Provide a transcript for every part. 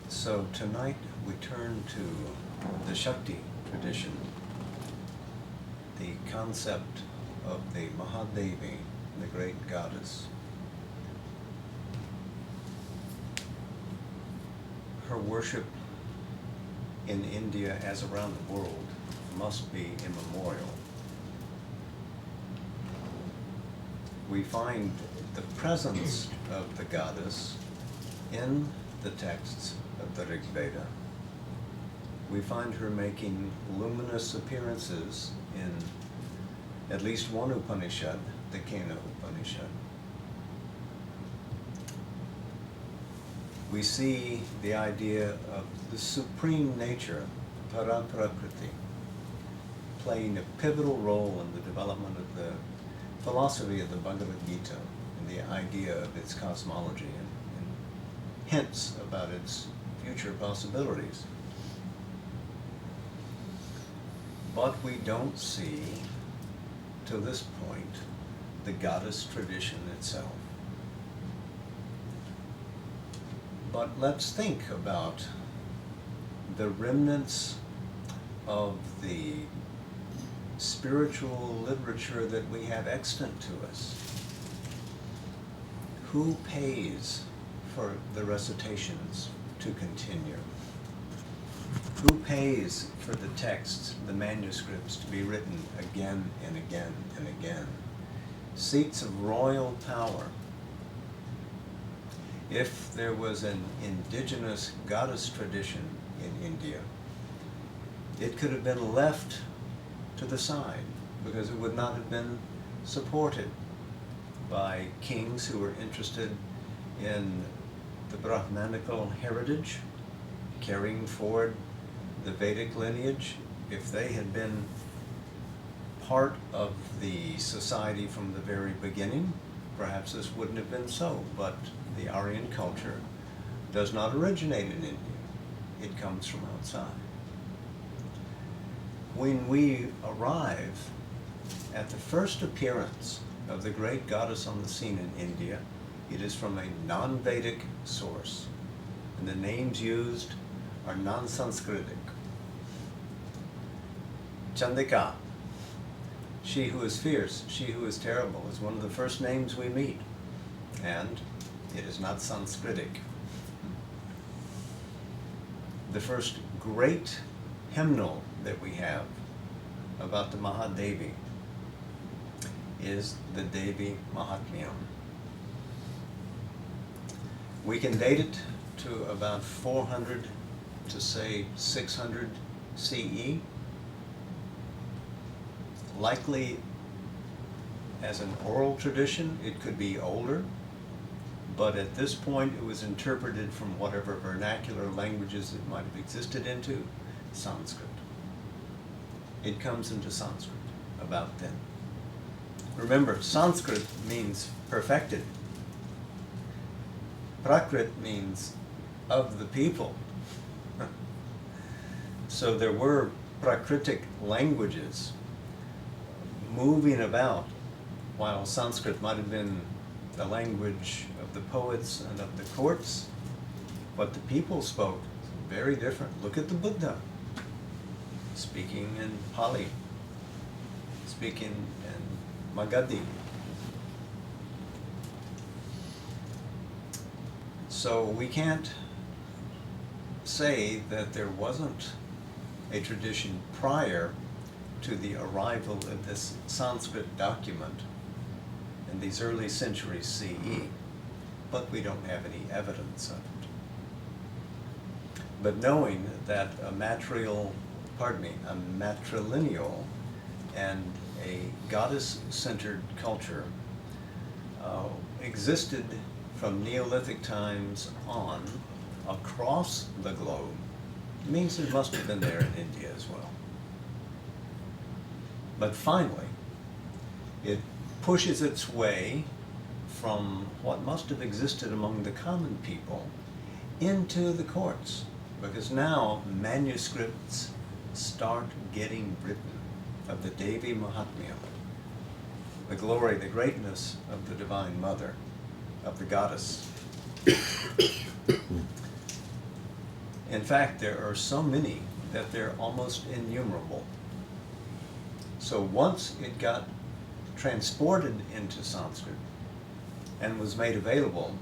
So tonight we turn to the Shakti tradition, the concept of the Mahadevi, the great goddess. Her worship in India, as around the world, must be immemorial. We find the presence of the goddess in the texts of the Rig Veda. We find her making luminous appearances in at least one Upanishad, the Kena Upanishad. We see the idea of the supreme nature, Paraprakriti, playing a pivotal role in the development of the philosophy of the Bhagavad Gita and the idea of its cosmology and hints about its future possibilities. But we don't see, to this point, the goddess tradition itself. But let's think about the remnants of the spiritual literature that we have extant to us. Who pays for the recitations to continue? Who pays for the texts, the manuscripts, to be written again and again and again? Seats of royal power. If there was an indigenous goddess tradition in India, it could have been left to the side because it would not have been supported by kings who were interested in the Brahmanical heritage, carrying forward the Vedic lineage. If they had been part of the society from the very beginning, perhaps this wouldn't have been so, but the Aryan culture does not originate in India. It comes from outside. When we arrive at the first appearance of the great goddess on the scene in India, it is from a non-Vedic source, and the names used are non-Sanskritic. Chandika, she who is fierce, she who is terrible, is one of the first names we meet, and it is not Sanskritic. The first great hymnal that we have about the Mahadevi is the Devi Mahatmyam. We can date it to about 400 to say 600 CE. Likely as an oral tradition, it could be older, but at this point it was interpreted from whatever vernacular languages it might have existed into, Sanskrit. It comes into Sanskrit about then. Remember, Sanskrit means perfected. Prakrit means of the people. So there were Prakritic languages moving about, while Sanskrit might have been the language of the poets and of the courts. What the people spoke is very different. Look at the Buddha, speaking in Pali, speaking in Magadhi. So we can't say that there wasn't a tradition prior to the arrival of this Sanskrit document in these early centuries CE, but we don't have any evidence of it. But knowing that a matrilineal and a goddess-centered culture existed from Neolithic times on across the globe means it must have been there in India as well. But finally, it pushes its way from what must have existed among the common people into the courts, because now manuscripts start getting written of the Devi Mahatmya, the glory, the greatness of the Divine Mother, of the goddess. fact, there are so many that they're almost innumerable. So once it got transported into Sanskrit and was made available,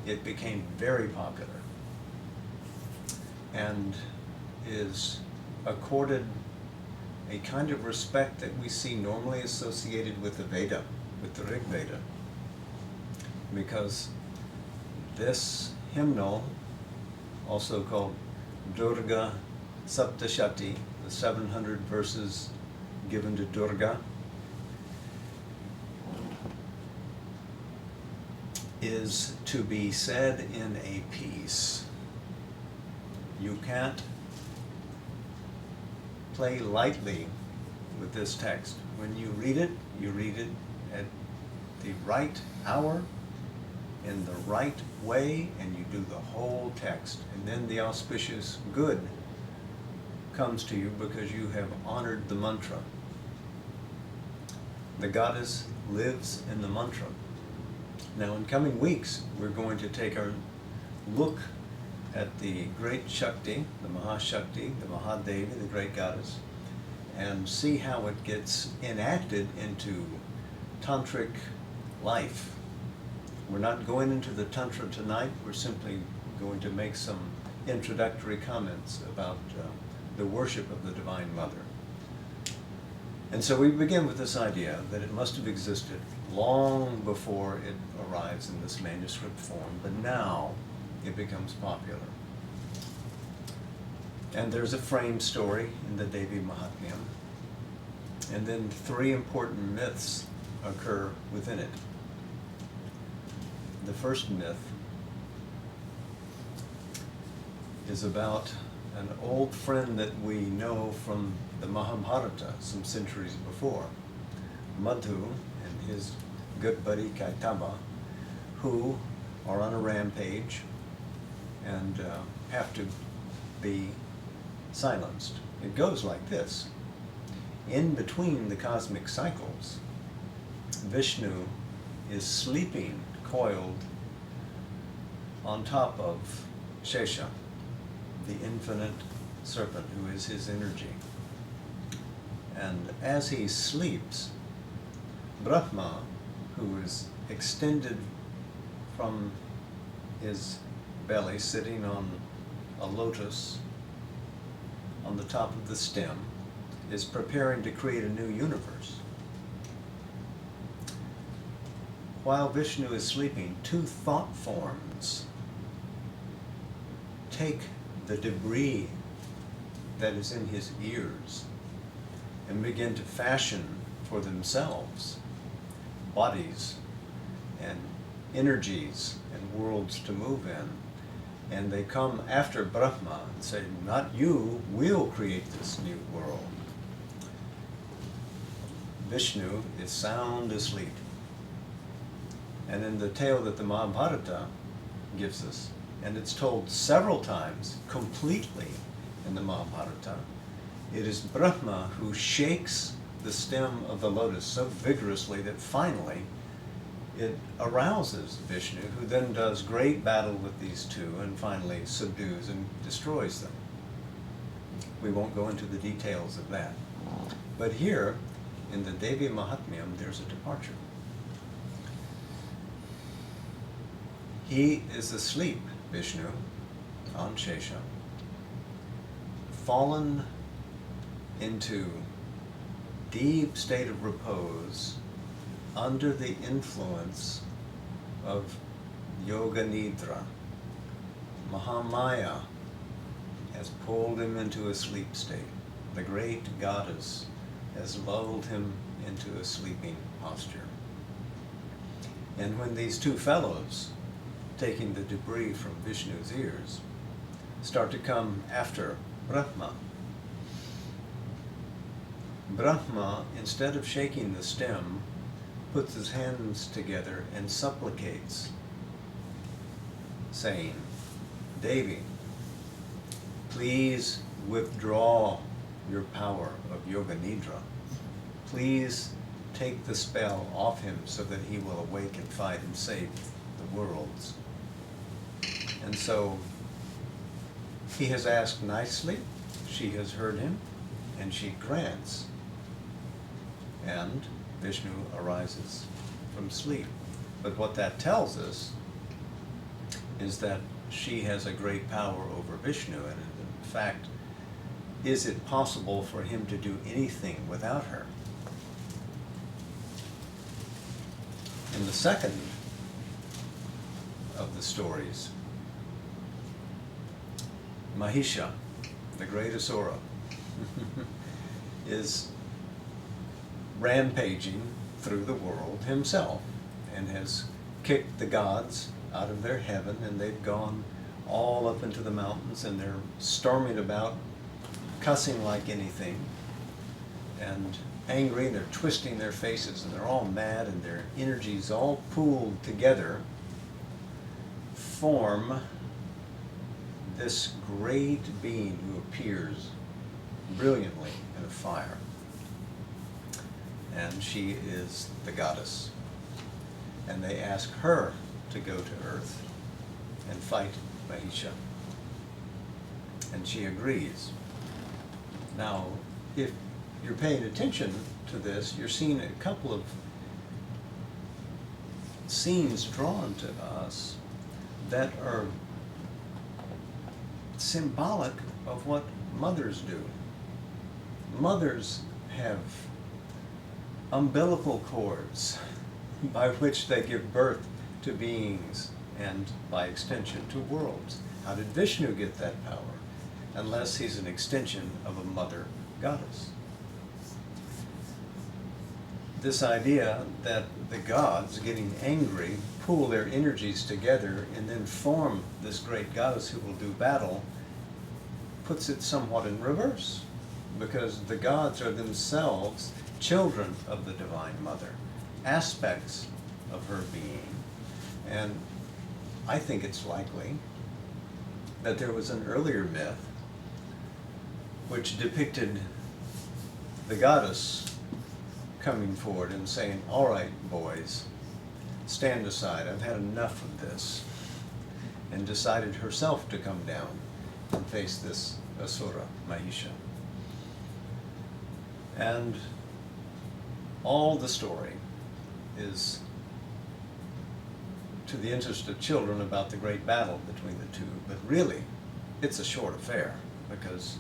it became very popular and is accorded a kind of respect that we see normally associated with the Veda, with the Rig Veda, because this hymnal, also called Durga Saptashati, the 700 verses given to Durga, is to be said in a piece. You can't play lightly with this text. When you read it at the right hour, in the right way, and you do the whole text. And then the auspicious good comes to you because you have honored the mantra. The goddess lives in the mantra. Now, in coming weeks, we're going to take our look at the great Shakti, the Mahashakti, the Mahadevi, the great goddess, and see how it gets enacted into tantric life. We're not going into the Tantra tonight. We're simply going to make some introductory comments about the worship of the Divine Mother. And so we begin with this idea that it must have existed long before it arrives in this manuscript form, but now it becomes popular. And there's a frame story in the Devi Mahatmyam, and then 3 important myths occur within it. The first myth is about an old friend that we know from the Mahabharata some centuries before, Madhu and his good buddy Kaitaba, who are on a rampage and have to be silenced. It goes like this. In between the cosmic cycles, Vishnu is sleeping coiled on top of Shesha, the infinite serpent who is his energy. And as he sleeps, Brahma, who is extended from his belly, sitting on a lotus on the top of the stem, is preparing to create a new universe. While Vishnu is sleeping, 2 thought forms take the debris that is in his ears and begin to fashion for themselves bodies and energies and worlds to move in. And they come after Brahma and say, not you, we'll create this new world. Vishnu is sound asleep. And in the tale that the Mahabharata gives us, and it's told several times completely in the Mahabharata, it is Brahma who shakes the stem of the lotus so vigorously that finally it arouses Vishnu, who then does great battle with these 2 and finally subdues and destroys them. We won't go into the details of that. But here, in the Devi Mahatmyam, there's a departure. He is asleep, Vishnu, on Shesha, fallen into deep state of repose under the influence of Yoga Nidra. Mahamaya has pulled him into a sleep state. The great goddess has lulled him into a sleeping posture. And when these 2 fellows, taking the debris from Vishnu's ears, start to come after Brahma, Brahma, instead of shaking the stem, puts his hands together and supplicates, saying, Devi, please withdraw your power of Yoga Nidra. Please take the spell off him so that he will awake and fight and save the worlds. And so He has asked nicely, she has heard him, and she grants. And Vishnu arises from sleep. But what that tells us is that she has a great power over Vishnu, and in fact, is it possible for him to do anything without her? In the second of the stories, Mahisha, the great Asura, is rampaging through the world himself and has kicked the gods out of their heaven, and they've gone all up into the mountains, and they're storming about, cussing like anything, and angry, and they're twisting their faces, and they're all mad, and their energies all pooled together form this great being who appears brilliantly in a fire. And she is the goddess. And they ask her to go to Earth and fight Mahisha. And she agrees. Now, if you're paying attention to this, you're seeing a couple of scenes drawn to us that are symbolic of what mothers do. Mothers have umbilical cords by which they give birth to beings and, by extension, to worlds. How did Vishnu get that power? Unless he's an extension of a mother goddess. This idea that the gods, getting angry, pool their energies together and then form this great goddess who will do battle, puts it somewhat in reverse, because the gods are themselves children of the Divine Mother, aspects of her being. And I think it's likely that there was an earlier myth which depicted the goddess coming forward and saying, "All right, boys, stand aside, I've had enough of this," and decided herself to come down and face this Asura, Mahisha. And all the story is to the interest of children about the great battle between the two, but really it's a short affair, because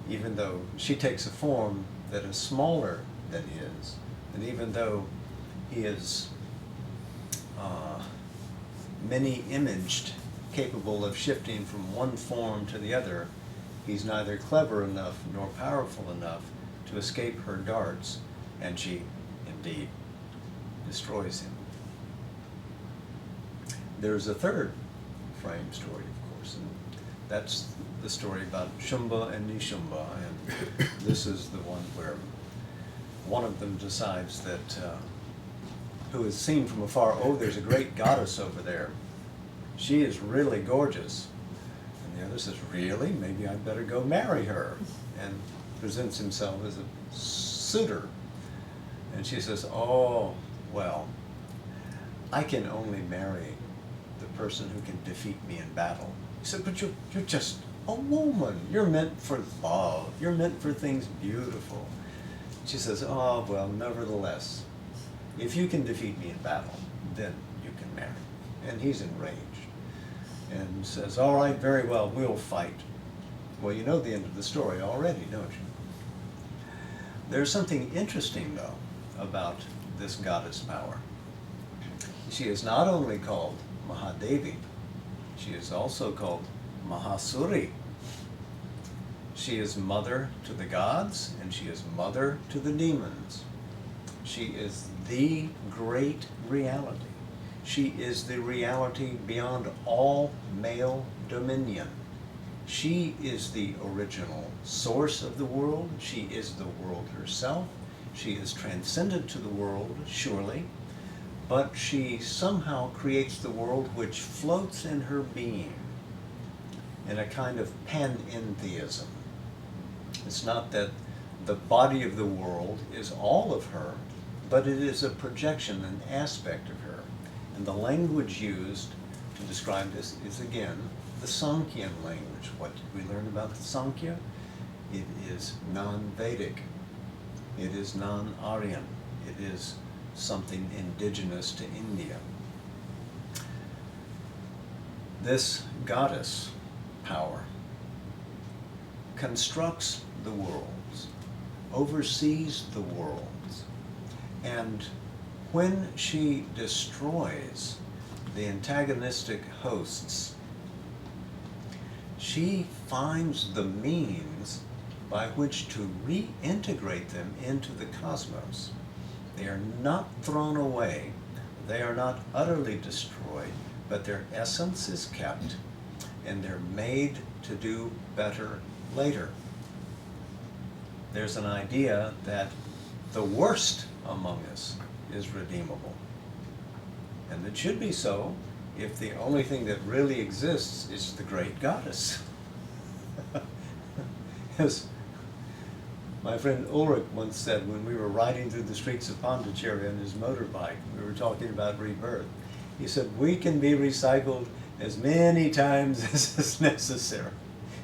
even though she takes a form that is smaller than his, and even though he is many-imaged, capable of shifting from one form to the other, he's neither clever enough nor powerful enough to escape her darts, and she indeed destroys him. There's a third frame story, of course, and that's the story about Shumba and Nishumba, and this is the one where one of them decides that, who is seen from afar, "Oh, there's a great goddess over there. She is really gorgeous." And the other says, "Really? Maybe I'd better go marry her," and presents himself as a suitor. And she says, "Oh, well, I can only marry the person who can defeat me in battle." He said, "But you're just a woman. You're meant for love. You're meant for things beautiful." She says, "Oh, well, nevertheless, if you can defeat me in battle, then you can marry." And he's enraged and says, "All right, very well, we'll fight." Well, you know the end of the story already, don't you? There's something interesting, though, about this goddess power. She is not only called Mahadevi, she is also called Mahasuri. She is mother to the gods, and she is mother to the demons. She is the great reality. She is the reality beyond all male dominion. She is the original source of the world. She is the world herself. She is transcendent to the world, surely, but she somehow creates the world which floats in her being in a kind of panentheism. It's not that the body of the world is all of her, but it is a projection, an aspect of her. And the language used to describe this is again the Sankhya language. What did we learn about the Sankhya? It is non-Vedic. It is non-Aryan. It is something indigenous to India. This goddess power constructs the worlds, oversees the worlds, and when she destroys the antagonistic hosts, she finds the means by which to reintegrate them into the cosmos. They are not thrown away, they are not utterly destroyed, but their essence is kept, and they're made to do better later. There's an idea that the worst among us is redeemable. And it should be so if the only thing that really exists is the great goddess. As my friend Ulrich once said when we were riding through the streets of Pondicherry on his motorbike, we were talking about rebirth. He said, we can be recycled as many times as is necessary,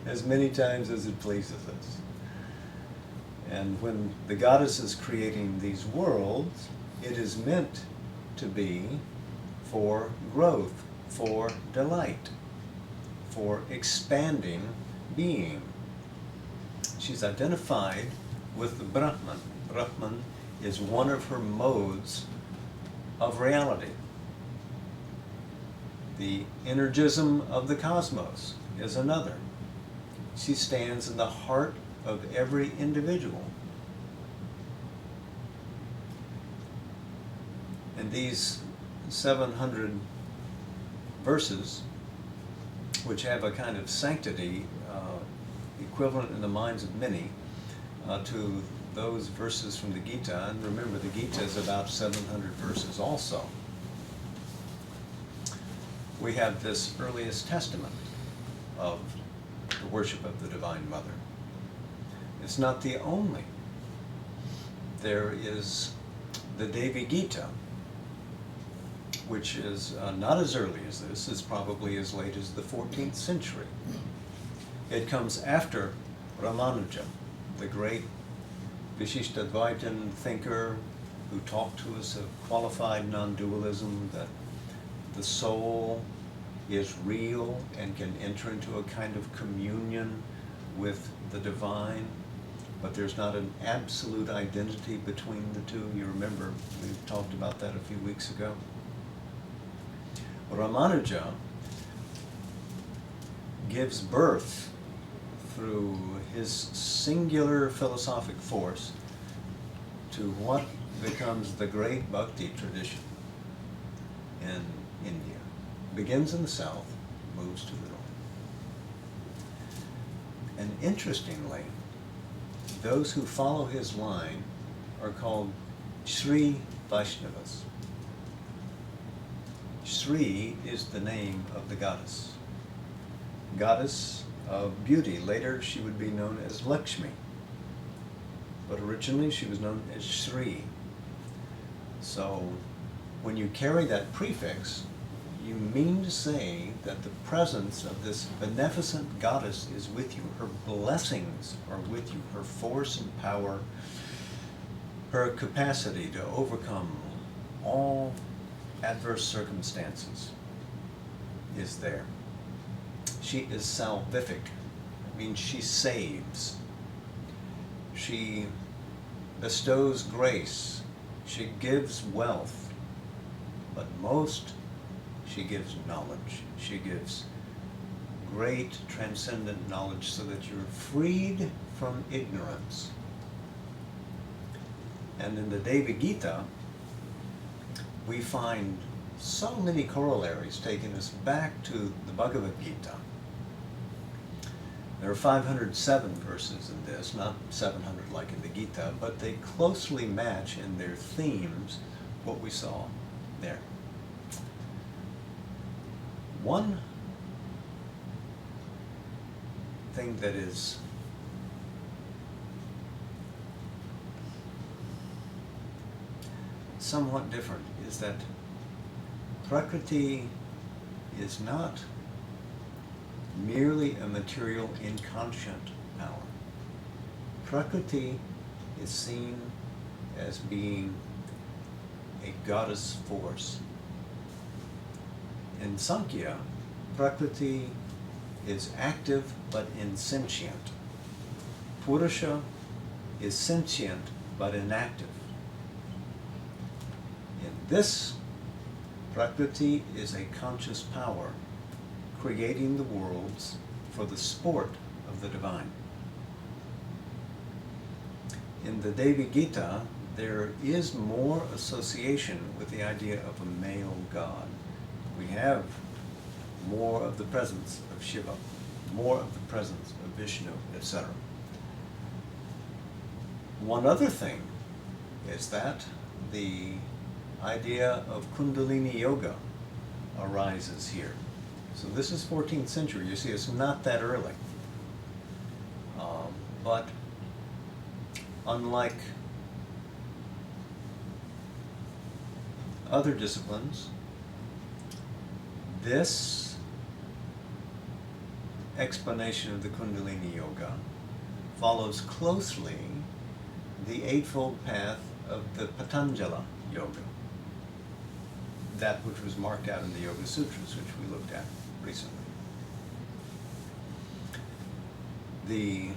as many times as it pleases us. And when the goddess is creating these worlds, it is meant to be for growth, for delight, for expanding being. She's identified with the Brahman. Brahman is one of her modes of reality. The energism of the cosmos is another. She stands in the heart of every individual. And these 700 verses, which have a kind of sanctity equivalent in the minds of many to those verses from the Gita, and remember the Gita is about 700 verses also. We have this earliest testament of the worship of the Divine Mother. It's not the only. There is the Devi Gita, which is not as early as this. It's probably as late as the 14th century. It comes after Ramanuja, the great Vishishtadvaitin thinker who talked to us of qualified non-dualism, that the soul is real and can enter into a kind of communion with the divine, but there's not an absolute identity between the two. You remember we talked about that a few weeks ago. Ramanuja gives birth through his singular philosophic force to what becomes the great bhakti tradition in India. Begins in the south, moves to the north. And interestingly, those who follow his line are called Sri Vaishnavas. Sri is the name of the goddess. Goddess of beauty. Later she would be known as Lakshmi. But originally she was known as Sri. So when you carry that prefix, you mean to say that the presence of this beneficent goddess is with you. Her blessings are with you. Her force and power, her capacity to overcome all adverse circumstances is there. She is salvific. It means she saves. She bestows grace. She gives wealth. But most, she gives knowledge. She gives great transcendent knowledge so that you're freed from ignorance. And in the Devi Gita, we find so many corollaries taking us back to the Bhagavad Gita. There are 507 verses in this, not 700 like in the Gita, but they closely match in their themes what we saw there. One thing that is somewhat different is that Prakriti is not merely a material inconscient power. Prakriti is seen as being a goddess force. In Sankhya, Prakriti is active but insentient. Purusha is sentient but inactive. In this, Prakriti is a conscious power, creating the worlds for the sport of the divine. In the Devi Gita, there is more association with the idea of a male god. We have more of the presence of Shiva, more of the presence of Vishnu, etc. One other thing is that the idea of Kundalini Yoga arises here. So this is 14th century. You see, it's not that early. But unlike other disciplines, this explanation of the Kundalini Yoga follows closely the Eightfold Path of the Patanjala Yoga, that which was marked out in the Yoga Sutras, which we looked at recently. The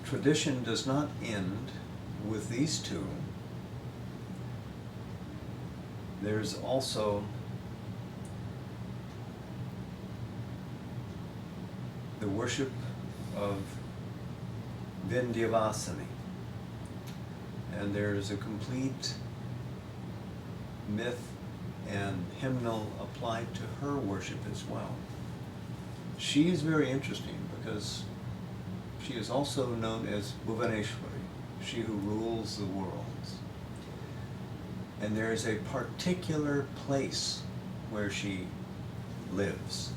tradition does not end with these two. There's also the worship of Vindhyavasini, and there's a complete myth and hymnal applied to her worship as well. She is very interesting because she is also known as Bhuvaneshwari, she who rules the worlds. And there is a particular place where she lives,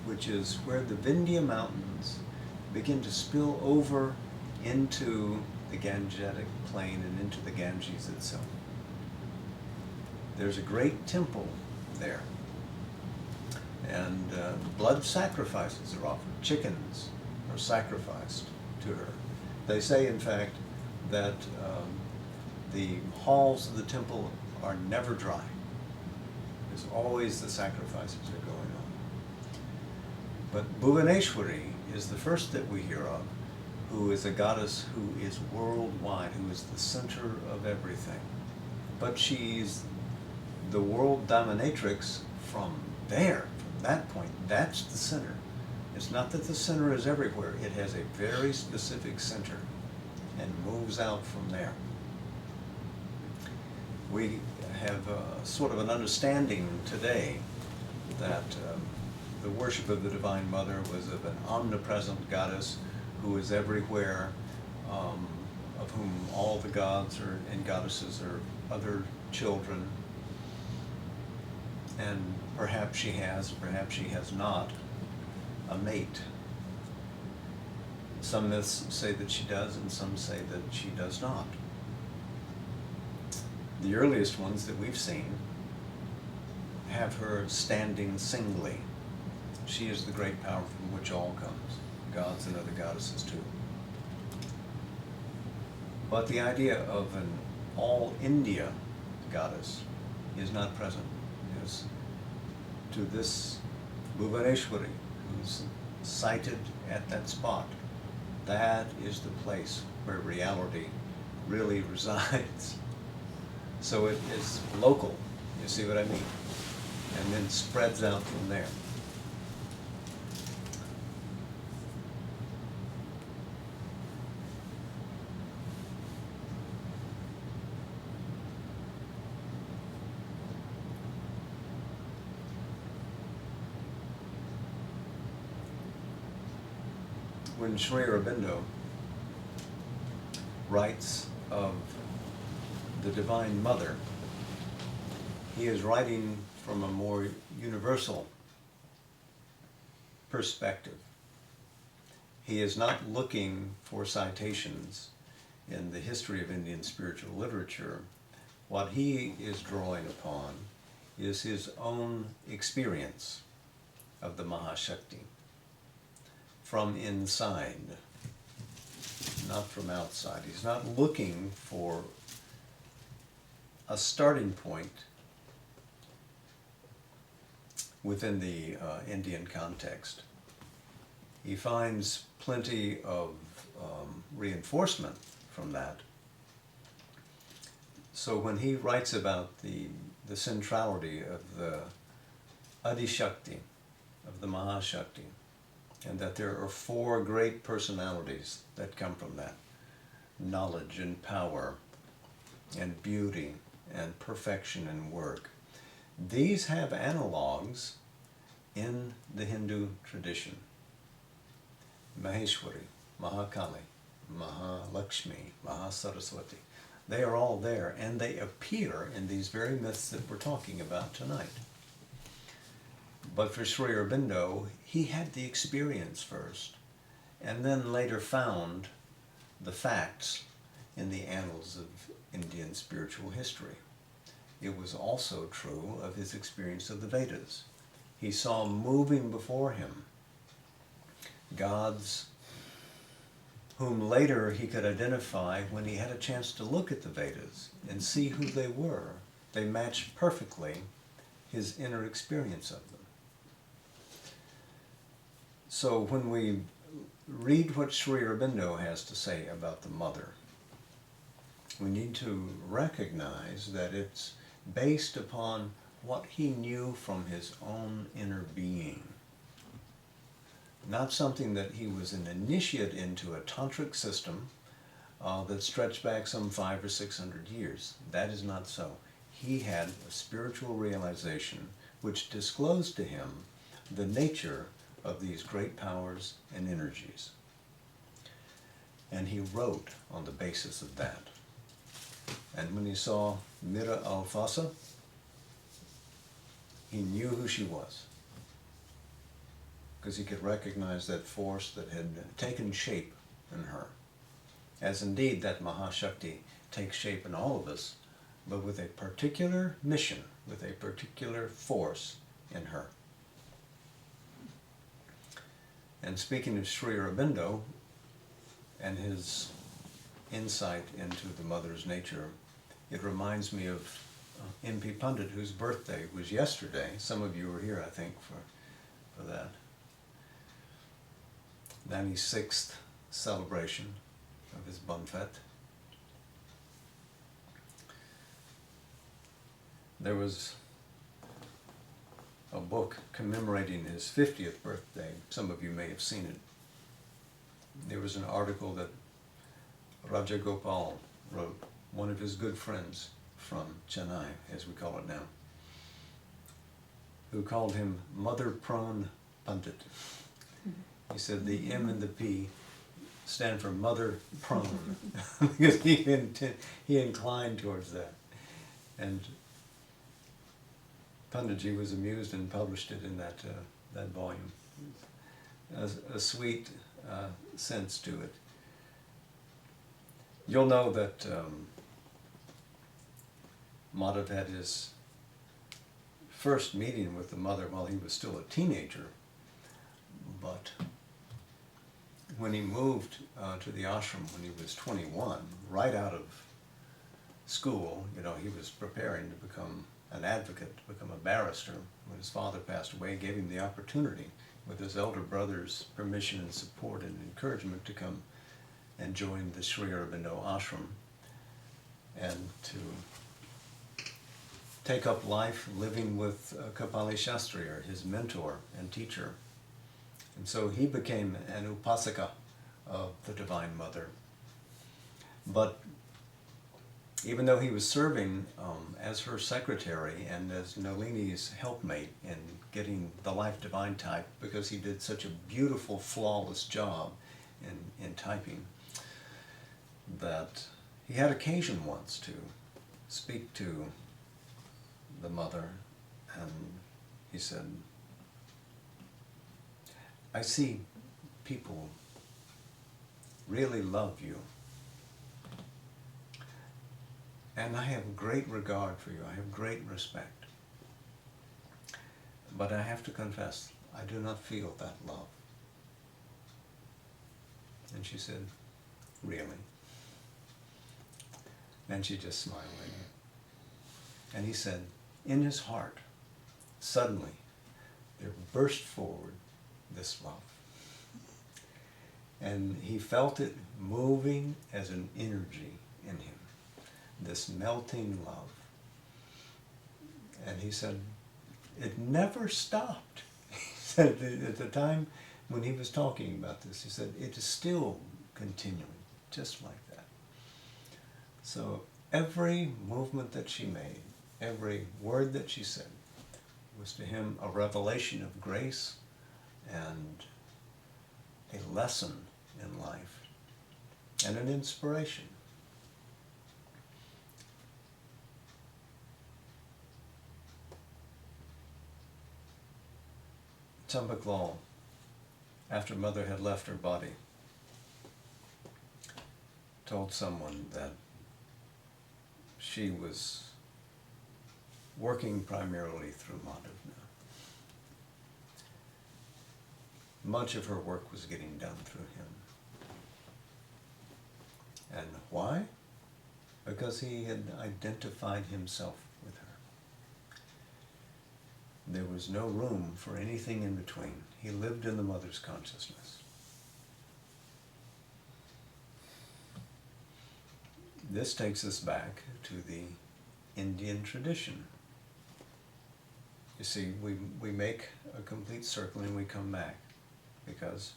which is where the Vindhya mountains begin to spill over into the Gangetic plain and into the Ganges itself. There's a great temple there, and blood sacrifices are offered. Chickens are sacrificed to her. They say, in fact, that the halls of the temple are never dry. There's always the sacrifices are going on. But Bhuvaneshwari is the first that we hear of, who is a goddess who is worldwide, who is the center of everything. But she's the world dominatrix from there, from that point. That's the center. It's not that the center is everywhere. It has a very specific center and moves out from there. We have sort of an understanding today that the worship of the Divine Mother was of an omnipresent goddess who is everywhere, of whom all the gods and goddesses are other children. And perhaps she has not, a mate. Some myths say that she does, and some say that she does not. The earliest ones that we've seen have her standing singly. She is the great power from which all comes, gods and other goddesses too. But the idea of an all-India goddess is not present. Is to this Bhuvaneshwari, who's sighted at that spot, that is the place where reality really resides. So it is local, you see what I mean? And then spreads out from there. When Sri Aurobindo writes of the Divine Mother, he is writing from a more universal perspective. He is not looking for citations in the history of Indian spiritual literature, what he is drawing upon is his own experience of the Mahashakti from inside, not from outside. He's not looking for a starting point within the Indian context. He finds plenty of reinforcement from that. So when he writes about the centrality of the Adi Shakti, of the Mahashakti, and that there are 4 great personalities that come from that: knowledge and power and beauty and perfection and work. These have analogs in the Hindu tradition. Maheshwari, Mahakali, Mahalakshmi, Mahasaraswati. They are all there, and they appear in these very myths that we're talking about tonight. But for Sri Aurobindo, he had the experience first, and then later found the facts in the annals of Indian spiritual history. It was also true of his experience of the Vedas. He saw moving before him gods whom later he could identify when he had a chance to look at the Vedas and see who they were. They matched perfectly his inner experience of them. So when we read what Sri Aurobindo has to say about the mother, we need to recognize that it's based upon what he knew from his own inner being. Not something that he was an initiate into a tantric system that stretched back some 500 or 600 years. That is not so. He had a spiritual realization which disclosed to him the nature of these great powers and energies. And he wrote on the basis of that. And when he saw Mira Alfasa, he knew who she was, because he could recognize that force that had taken shape in her, as indeed that Mahashakti takes shape in all of us, but with a particular mission, with a particular force in her. And speaking of Sri Aurobindo and his insight into the mother's nature, it reminds me of M.P. Pandit, whose birthday was yesterday. Some of you were here, I think, for that 96th celebration of his Bonfet. There was a book commemorating his 50th birthday. Some of you may have seen it. There was an article that Raja Gopal wrote, one of his good friends from Chennai, as we call it now, who called him Mother Prone Pandit. He said the M and the P stand for Mother Prone, because he inclined towards that. And Panditji was amused and published it in that volume. A sweet sense to it. You'll know that Madhav had his first meeting with the mother while he was still a teenager, but when he moved to the ashram when he was 21, right out of school, he was preparing to become an advocate, to become a barrister. When his father passed away, gave him the opportunity, with his elder brother's permission and support and encouragement, to come and join the Sri Aurobindo ashram and to take up life living with Kapali Shastri, or his mentor and teacher. And so he became an upasaka of the Divine Mother. But even though he was serving as her secretary and as Nalini's helpmate in getting the Life Divine type, because he did such a beautiful, flawless job in typing, that he had occasion once to speak to the mother, and he said, I see people really love you, And I have great regard for you. I have great respect. But I have to confess, I do not feel that love. And she said, really? And she just smiled at him. And he said, in his heart, suddenly, there burst forward this love. And he felt it moving as an energy in him, this melting love. And he said, it never stopped. He said at the time when he was talking about this, he said, it is still continuing, just like that. So every movement that she made, every word that she said, was to him a revelation of grace and a lesson in life and an inspiration. Chambaklal, after Mother had left her body, told someone that she was working primarily through Madhavna. Much of her work was getting done through him. And why? Because he had identified himself with her. There was no room for anything in between. He lived in the Mother's consciousness. This takes us back to the Indian tradition. You see, we make a complete circle and we come back, because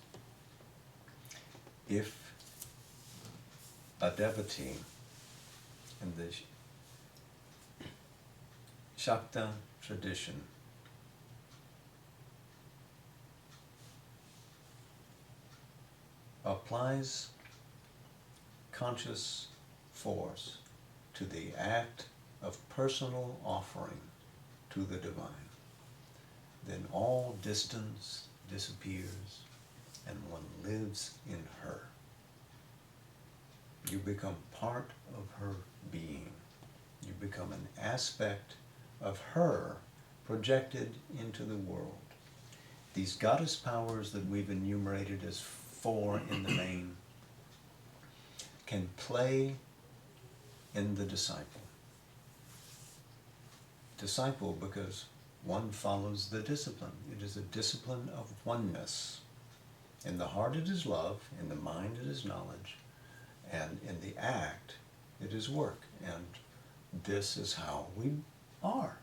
if a devotee in the Shakti tradition applies conscious force to the act of personal offering to the divine, then all distance disappears and one lives in her. You become part of her being. You become an aspect of her projected into the world. These goddess powers that we've enumerated as 4 in the main can play in the disciple. Disciple because one follows the discipline. It is a discipline of oneness. In the heart it is love, in the mind it is knowledge, and in the act it is work. And this is how we are.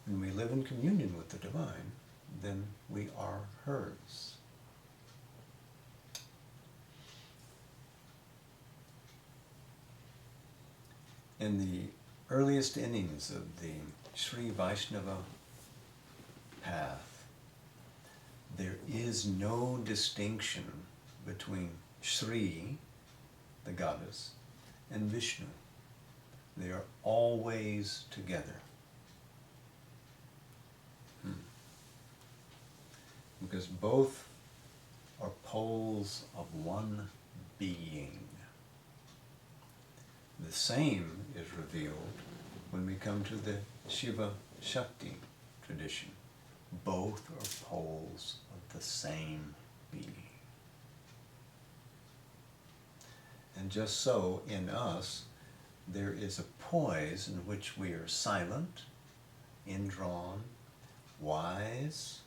When we live in communion with the divine, then we are hers. In the earliest innings of the Sri Vaishnava path, there is no distinction between Sri, the goddess, and Vishnu. They are always together. Because both are poles of one being. The same is revealed when we come to the Shiva Shakti tradition. Both are poles of the same being. And just so in us, there is a poise in which we are silent, indrawn, wise,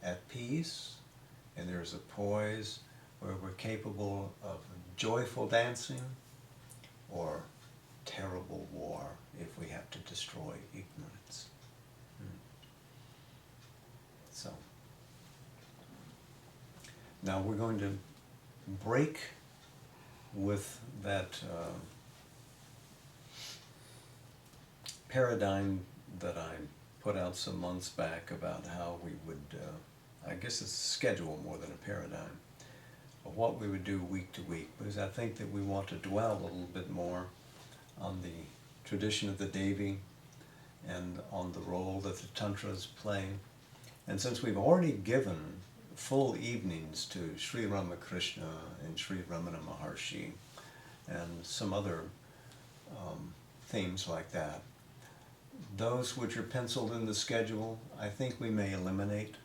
at peace, and there's a poise where we're capable of joyful dancing or terrible war if we have to destroy ignorance. So, now we're going to break with that paradigm that I put out some months back about how we would, I guess it's a schedule more than a paradigm, of what we would do week to week, because I think that we want to dwell a little bit more on the tradition of the Devi and on the role that the Tantras play. And since we've already given full evenings to Sri Ramakrishna and Sri Ramana Maharshi and some other themes like that. Those which are penciled in the schedule, I think we may eliminate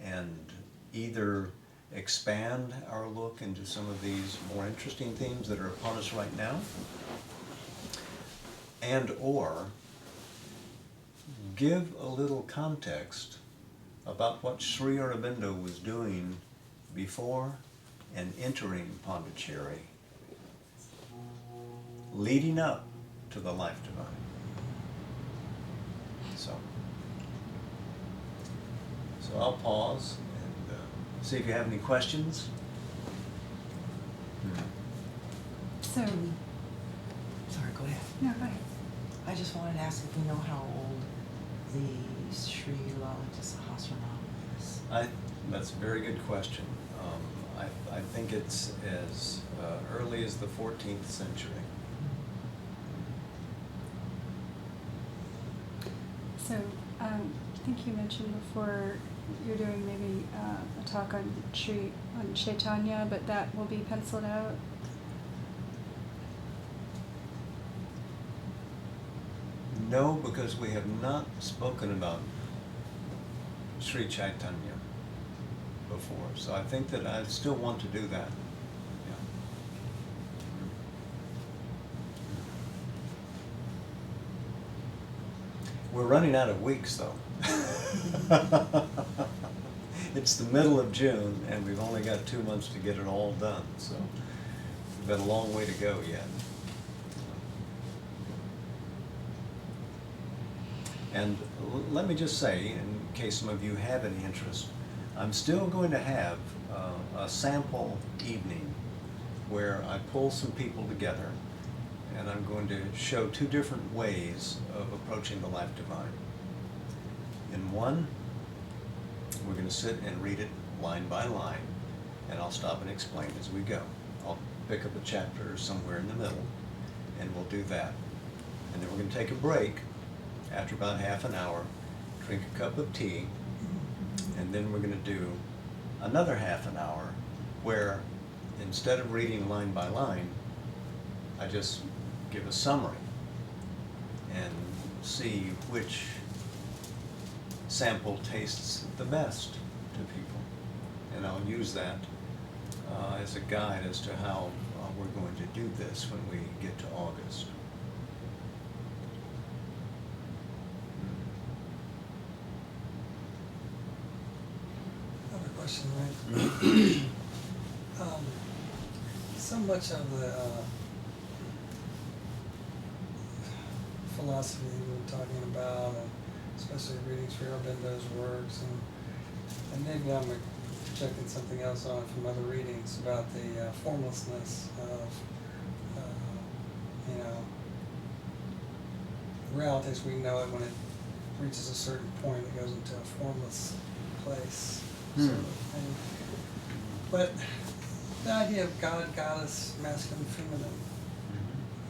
and either expand our look into some of these more interesting themes that are upon us right now, and or give a little context about what Sri Aurobindo was doing before and entering Pondicherry, leading up to the life divine. So I'll pause and see if you have any questions. So, Sorry, go ahead. no, go ahead. I just wanted to ask if we know how old the Sri Lalita Sahasranam is. That's a very good question. I think it's as early as the 14th century. So, I think you mentioned before you're doing maybe a talk on Chaitanya, but that will be penciled out. No, because we have not spoken about Sri Chaitanya before, so I think that I still want to do that. Yeah. We're running out of weeks, though. It's the middle of June, and we've only got 2 months to get it all done, so we've got a long way to go yet. And let me just say, in case some of you have any interest, I'm still going to have a sample evening where I pull some people together, and I'm going to show 2 different ways of approaching the life divine. In one, we're going to sit and read it line by line, and I'll stop and explain as we go. I'll pick up a chapter somewhere in the middle, and we'll do that. And then we're going to take a break after about half an hour, drink a cup of tea, and then we're going to do another half an hour where instead of reading line by line, I just give a summary and see which sample tastes the best to people. And I'll use that as a guide as to how we're going to do this when we get to August. Another question, right? So much of the philosophy we're talking about, and especially reading Sri Aurobindo's works, and maybe I'm projecting something else on it from other readings about the formlessness of, reality as we know it. When it reaches a certain point, it goes into a formless place. So, but the idea of God, goddess, masculine, feminine,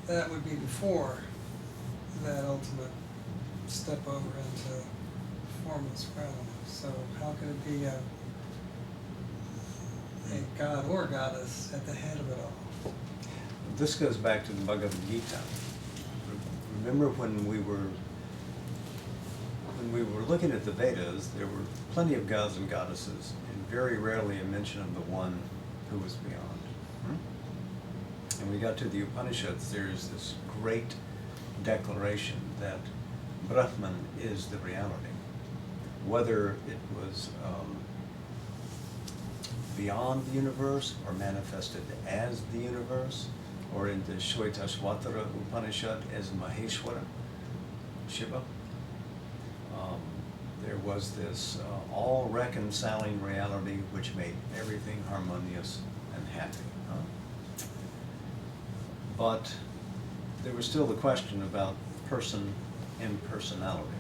that would be before that ultimate step over into formless realm. So how could it be a god or goddess at the head of it all? This goes back to the Bhagavad Gita. Remember when we were looking at the Vedas, there were plenty of gods and goddesses, and very rarely a mention of the one who was beyond. And we got to the Upanishads, there's this great declaration that Brahman is the reality. Whether it was beyond the universe or manifested as the universe, or in the Shvetashvatara Upanishad as Maheshwara, Shiva, there was this all-reconciling reality which made everything harmonious and happy. But there was still the question about person impersonality.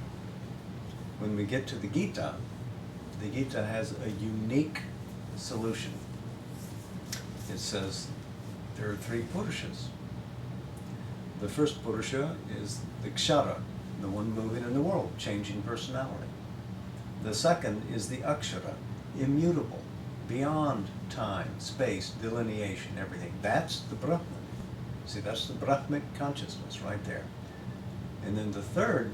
When we get to the Gita has a unique solution. It says there are 3 Purushas. The first Purusha is the Kshara, the one moving in the world, changing personality. The second is the Akshara, immutable, beyond time, space, delineation, everything. That's the Brahman. See, that's the Brahmic consciousness right there. And then the third,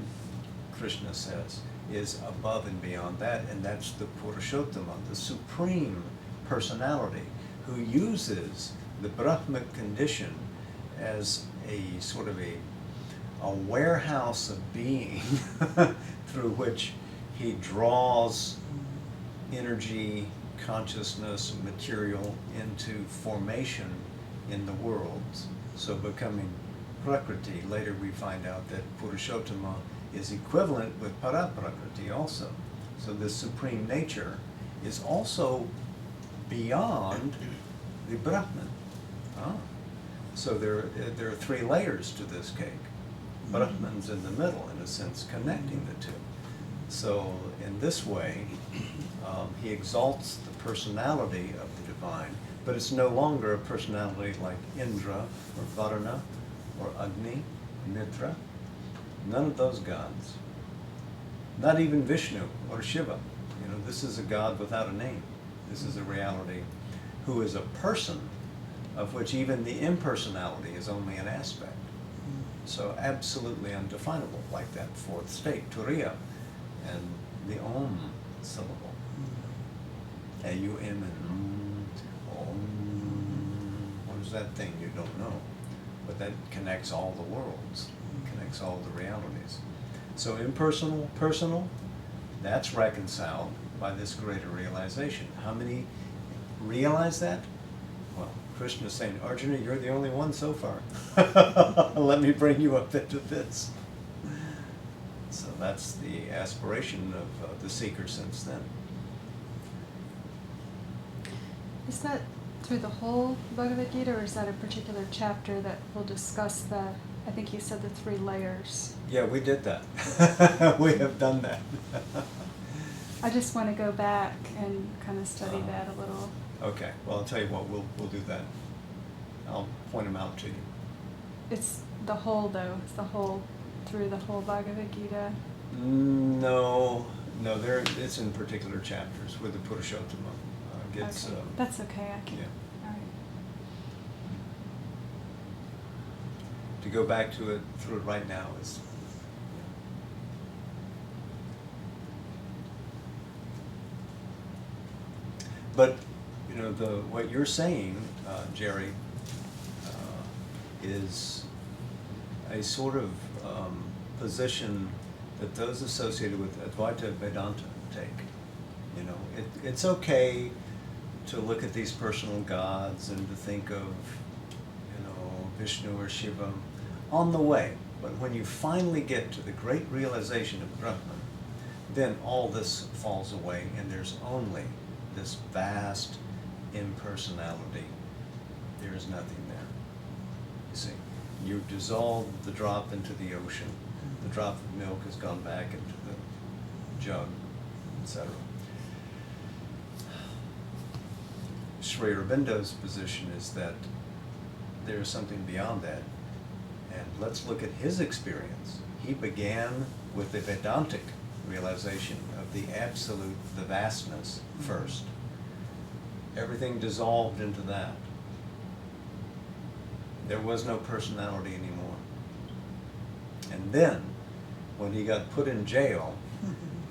Krishna says, is above and beyond that, and that's the Purushottama, the supreme personality, who uses the Brahmic condition as a sort of a warehouse of being through which he draws energy, consciousness, material into formation in the worlds. So becoming Prakriti, later we find out that Purushottama is equivalent with Paraprakriti also. So this supreme nature is also beyond the Brahman. Ah. So there are three layers to this cake. Brahman's in the middle, in a sense, connecting the two. So in this way, he exalts the personality of the divine, but it's no longer a personality like Indra or Varuna or Agni, Mitra. None of those gods. Not even Vishnu or Shiva. You know, this is a god without a name. This is a reality who is a person of which even the impersonality is only an aspect. So absolutely undefinable, like that fourth state, Turiya, and the Om syllable. A-U-M and Om. What is that thing? You don't know. But that connects all the worlds, connects all the realities. So impersonal, personal, that's reconciled by this greater realization. How many realize that? Well, Krishna is saying, Arjuna, you're the only one so far. Let me bring you up into this. So that's the aspiration of the seeker since then. Is that through the whole Bhagavad Gita, or is that a particular chapter that will discuss the, I think you said the 3 layers? Yeah, we did that. We have done that. I just want to go back and kind of study that a little. Okay, well, I'll tell you what, we'll do that. I'll point them out to you. It's the whole, though. It's the whole, through the whole Bhagavad Gita. No, it's in particular chapters where the Purushottama gets. Okay. That's okay. I can. Yeah. All right. To go back to it through it right now is. But you know what you're saying, Jerry, is a sort of position that those associated with Advaita Vedanta take. You know, it's okay to look at these personal gods and to think of, you know, Vishnu or Shiva on the way. But when you finally get to the great realization of Brahman, then all this falls away and there's only this vast impersonality. There is nothing there. You see, you've dissolved the drop into the ocean. The drop of milk has gone back into the jug, etc. Sri Aurobindo's position is that there is something beyond that. And let's look at his experience. He began with the Vedantic realization of the absolute, the vastness first. Everything dissolved into that. There was no personality anymore. And then, when he got put in jail,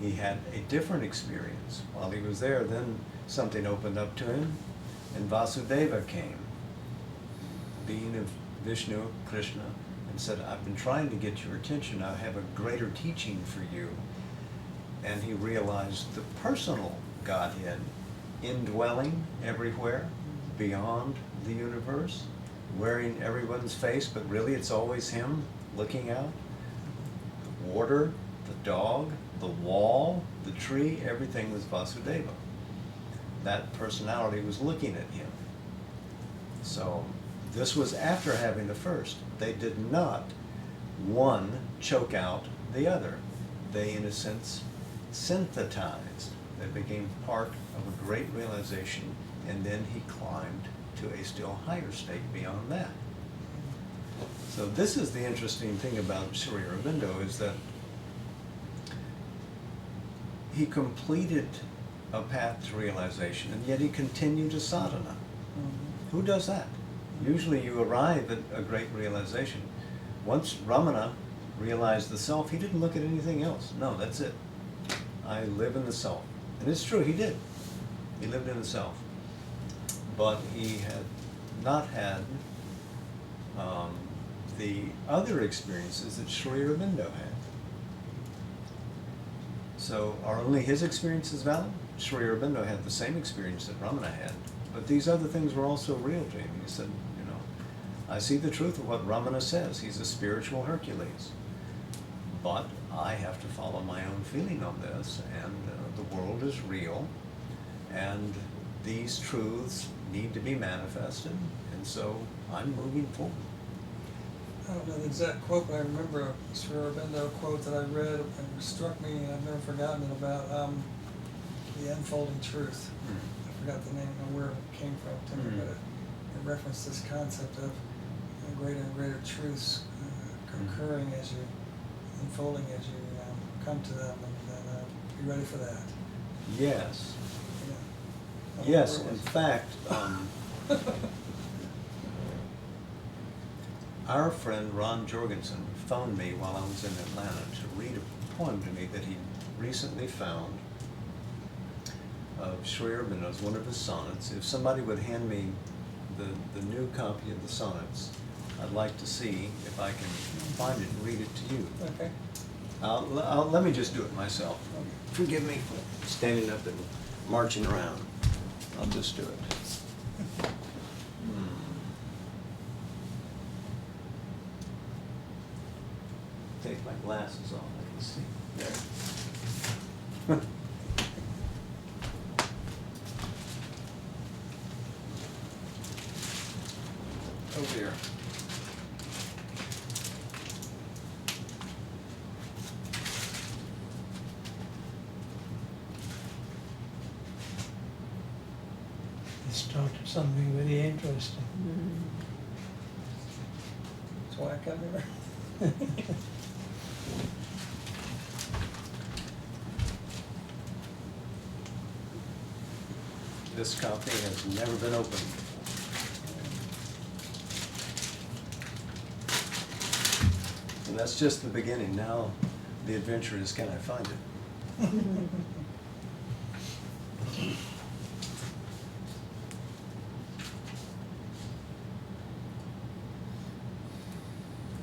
he had a different experience. While he was there, then something opened up to him, and Vasudeva came, being of Vishnu, Krishna, and said, I've been trying to get your attention. I have a greater teaching for you. And he realized the personal Godhead indwelling everywhere, beyond the universe, wearing everyone's face, but really it's always him looking out. The water, the dog, the wall, the tree, everything was Vasudeva. That personality was looking at him. So this was after having the first. They did not, one, choke out the other. They, in a sense, synthesized. They became part of a great realization, and then he climbed to a still higher state beyond that. So this is the interesting thing about Sri Aurobindo, is that he completed a path to realization, and yet he continued to sadhana. Who does that? Usually you arrive at a great realization. Once Ramana realized the self, he didn't look at anything else. No, that's it. I live in the self. And it's true, he did. He lived in the self. But he had not had the other experiences that Sri Aurobindo had. So are only his experiences valid? Sri Aurobindo had the same experience that Ramana had. But these other things were also real to him. He said, you know, I see the truth of what Ramana says. He's a spiritual Hercules. But I have to follow my own feeling on this, and the world is real, and these truths need to be manifested, and so I'm moving forward. I don't know the exact quote, but I remember a Sri Aurobindo quote that I read and it struck me, and I've never forgotten it, about the unfolding truth. I forgot the name and where it came from, but it referenced this concept of greater and greater truths occurring as you, unfolding as you come to them, and be ready for that. Yes. Yeah. Yes, in fact, our friend Ron Jorgensen phoned me while I was in Atlanta to read a poem to me that he recently found of Sri Aurobindo's, one of his sonnets. If somebody would hand me the new copy of the sonnets, I'd like to see if I can find it and read it to you. Okay. Let me just do it myself. Forgive me for standing up and marching around. I'll just do it. Take my glasses off, I can see. There. Oh dear. You started something very interesting. That's why I come here. This copy has never been opened. And that's just the beginning. Now the adventure is, can I find it?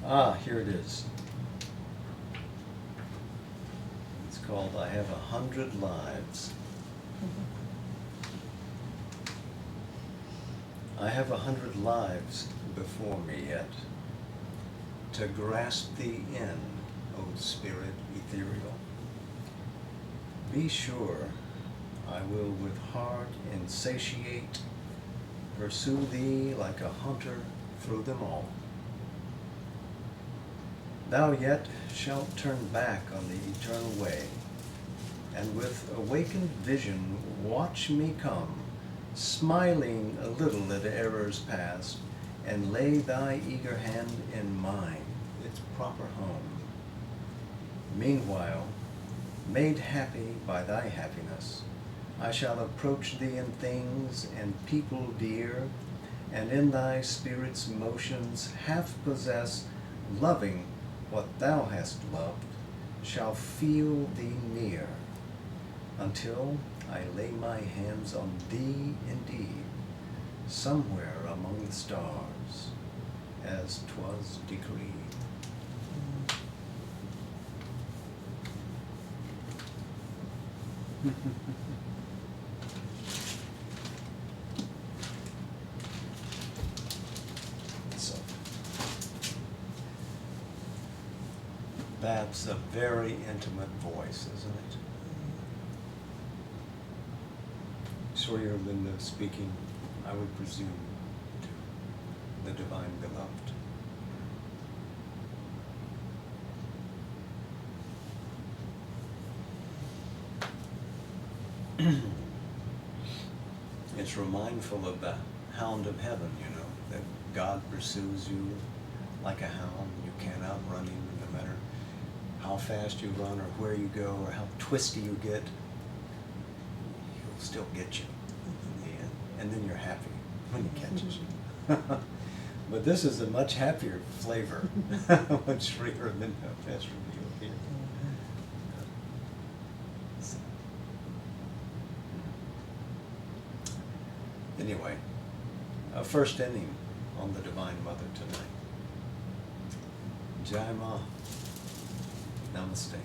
Ah, here it is. It's called I Have 100 Lives. I have 100 lives before me yet, to grasp thee in, O spirit ethereal. Be sure I will with heart insatiate pursue thee like a hunter through them all. Thou yet shalt turn back on the eternal way, and with awakened vision watch me come, smiling a little at errors past, and lay thy eager hand in mine, its proper home. Meanwhile, made happy by thy happiness, I shall approach thee in things and people dear, and in thy spirit's motions half possess, loving what thou hast loved, shall feel thee near, until I lay my hands on thee indeed, somewhere among the stars, as 'twas decreed. So, that's a very intimate voice, isn't it? Sri Aurobindo speaking, I would presume, to the divine beloved. It's remindful of the hound of heaven, you know, that God pursues you like a hound. You can't outrun him, no matter how fast you run or where you go or how twisty you get. He'll still get you in the end. And then you're happy when he catches you. But this is a much happier flavor when Sri Aurobindo has revealed here. So, anyway, a first inning on the Divine Mother tonight. Jai Ma. Namaste.